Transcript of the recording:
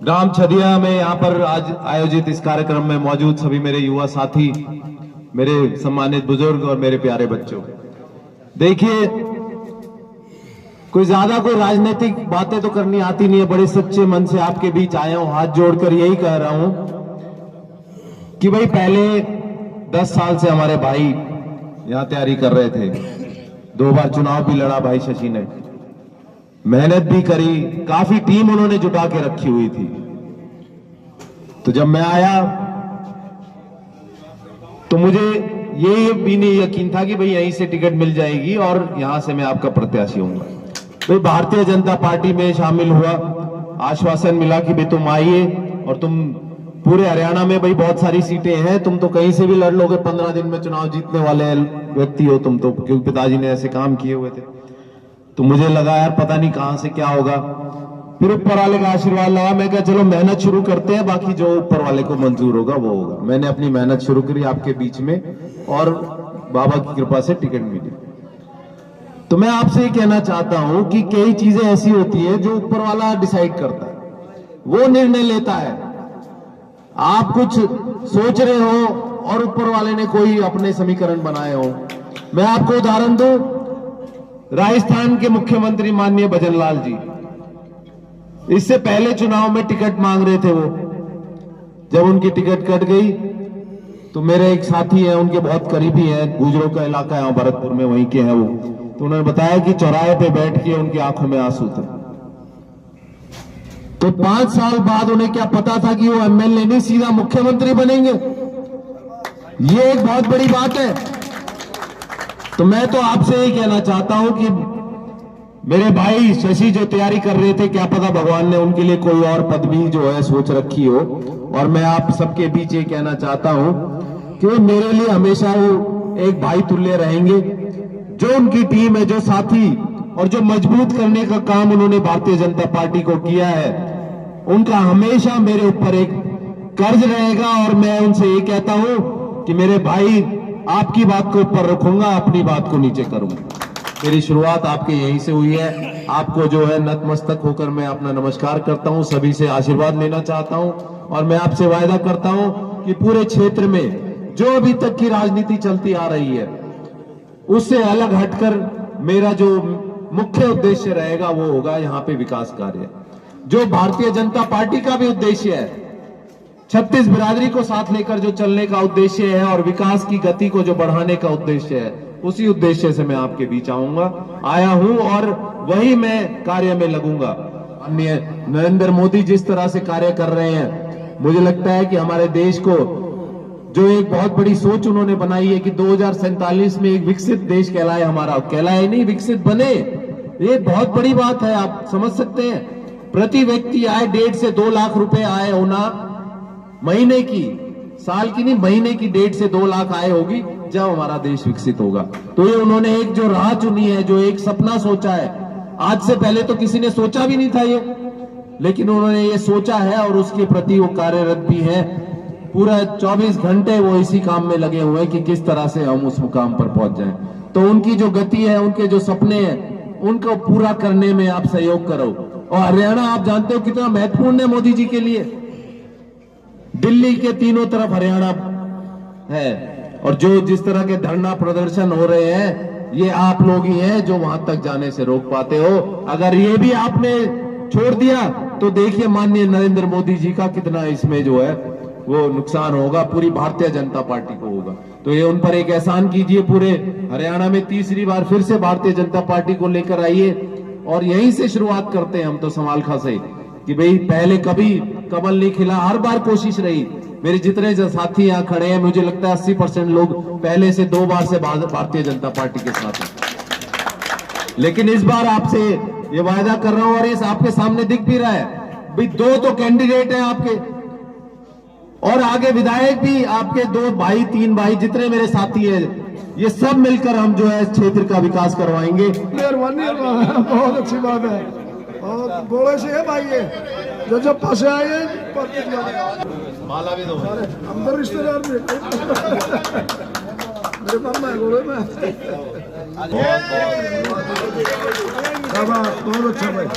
ग्राम छदिया में यहाँ पर आज आयोजित इस कार्यक्रम में मौजूद सभी मेरे युवा साथी, मेरे सम्मानित बुजुर्ग और मेरे प्यारे बच्चों, देखिए कोई ज्यादा कोई राजनीतिक बातें तो करनी आती नहीं है। बड़े सच्चे मन से आपके बीच आया हूं, हाथ जोड़कर यही कह रहा हूं कि भाई पहले 10 साल से हमारे भाई यहां तैयारी कर रहे थे। 2 बार चुनाव भी लड़ा भाई शशि ने, मेहनत भी करी, काफी टीम उन्होंने जुटा के रखी हुई थी। तो जब मैं आया तो मुझे ये भी नहीं यकीन था कि भाई यहीं से टिकट मिल जाएगी और यहां से मैं आपका प्रत्याशी होऊंगा। भाई भारतीय जनता पार्टी में शामिल हुआ, आश्वासन मिला कि भाई तुम आइए और तुम पूरे हरियाणा में भाई बहुत सारी सीटें हैं, तुम तो कहीं से भी लड़ लोगे, 15 दिन में चुनाव जीतने वाले व्यक्ति हो तुम तो, क्योंकि पिताजी ने ऐसे काम किए हुए थे। तो मुझे लगा यार पता नहीं कहां से क्या होगा, फिर ऊपर वाले का आशीर्वाद लगा। मैं कहा चलो मेहनत शुरू करते हैं, बाकी जो ऊपर वाले को मंजूर होगा वो होगा। मैंने अपनी मेहनत शुरू करी आपके बीच में और बाबा की कृपा से टिकट मिली। तो मैं आपसे ये कहना चाहता हूं कि कई चीजें ऐसी होती है जो ऊपर वाला डिसाइड करता है, वो निर्णय लेता है। आप कुछ सोच रहे हो और ऊपर वाले ने कोई अपने समीकरण बनाए हो। मैं आपको उदाहरण दूं, राजस्थान के मुख्यमंत्री माननीय भजनलाल जी, इससे पहले चुनाव में टिकट मांग रहे थे वो। जब उनकी टिकट कट गई तो मेरे एक साथी हैं, उनके बहुत करीबी हैं, गुजरों का इलाका है भरतपुर में, वहीं के हैं वो। तो उन्होंने बताया कि चौराहे पे बैठ के उनकी आंखों में आंसू थे। तो 5 साल बाद उन्हें क्या पता था कि वो एमएलए नहीं सीधा मुख्यमंत्री बनेंगे। ये एक बहुत बड़ी बात है। तो मैं तो आपसे यही कहना चाहता हूं कि मेरे भाई शशि जो तैयारी कर रहे थे, क्या पता भगवान ने उनके लिए कोई और पदवी जो है सोच रखी हो। और मैं आप सबके बीच ये कहना चाहता हूं कि वो मेरे लिए हमेशा वो एक भाई तुल्य रहेंगे। जो उनकी टीम है, जो साथी और जो मजबूत करने का काम उन्होंने भारतीय जनता पार्टी को किया है, उनका हमेशा मेरे ऊपर एक कर्ज रहेगा। और मैं उनसे ये कहता हूं कि मेरे भाई, आपकी बात को ऊपर रखूंगा, अपनी बात को नीचे करूंगा। मेरी शुरुआत आपके यहीं से हुई है। आपको जो है नतमस्तक होकर मैं अपना नमस्कार करता हूं, सभी से आशीर्वाद लेना चाहता हूं। और मैं आपसे वायदा करता हूं कि पूरे क्षेत्र में जो अभी तक की राजनीति चलती आ रही है, उससे अलग हटकर मेरा जो मुख्य उद्देश्य रहेगा वो होगा यहाँ पे विकास कार्य। जो भारतीय जनता पार्टी का भी उद्देश्य है, 36 बिरादरी को साथ लेकर जो चलने का उद्देश्य है और विकास की गति को जो बढ़ाने का उद्देश्य है, उसी उद्देश्य से मैं आपके बीच आया हूं और वही मैं कार्य में लगूंगा। माननीय नरेंद्र मोदी जिस तरह से कार्य कर रहे हैं, मुझे लगता है कि हमारे देश को जो एक बहुत बड़ी सोच उन्होंने बनाई है कि 2047 में एक विकसित देश कहलाए, हमारा कहलाए नहीं, विकसित बने। ये बहुत बड़ी बात है, आप समझ सकते हैं। प्रति व्यक्ति आय 1.5 से 2 लाख रुपए आय होना महीने की, साल की नहीं, महीने की 1.5 से 2 लाख आय होगी जब हमारा देश विकसित होगा। तो ये उन्होंने एक जो राह चुनी है, जो एक सपना सोचा है, आज से पहले तो किसी ने सोचा भी नहीं था ये, लेकिन उन्होंने ये सोचा है और उसके प्रति वो कार्यरत भी है। पूरा 24 घंटे वो इसी काम में लगे हुए हैं कि किस तरह से हम उस मुकाम पर पहुंच जाएं। तो उनकी जो गति है, उनके जो सपने हैं, उनको पूरा करने में आप सहयोग करो। और हरियाणा आप जानते हो कितना महत्वपूर्ण है मोदी जी के लिए। दिल्ली के तीनों तरफ हरियाणा है और जो जिस तरह के धरना प्रदर्शन हो रहे हैं, ये आप लोग ही हैं जो वहां तक जाने से रोक पाते हो। अगर ये भी आपने छोड़ दिया तो देखिए माननीय नरेंद्र मोदी जी का कितना इसमें जो है वो नुकसान होगा, पूरी भारतीय जनता पार्टी को होगा। तो ये उन पर एक एहसान कीजिए, पूरे हरियाणा में तीसरी बार फिर से भारतीय जनता पार्टी को लेकर आइए और यहीं से शुरुआत करते हैं हम तो समालखा से कि भाई पहले कभी कमल नहीं खिला, हर बार कोशिश रही। मेरे जितने साथी यहाँ खड़े हैं, मुझे लगता है 80% लोग पहले से 2 बार से भारतीय जनता पार्टी के साथ हैं। लेकिन इस बार आपसे ये वायदा कर रहा हूं और ये आपके सामने दिख भी रहा है, भाई 2 तो कैंडिडेट हैं आपके और आगे विधायक भी आपके, 2 भाई 3 भाई जितने मेरे साथी हैं, ये सब मिलकर हम जो है इस क्षेत्र का विकास करवाएंगे। मेहरबानी, बहुत अच्छी बात है। और बोले से है भाई, ये जो जब पास आए माला भी दो अंदर रिश्तेदार में मेरे मामा है गोले में। बहुत अच्छा भाई।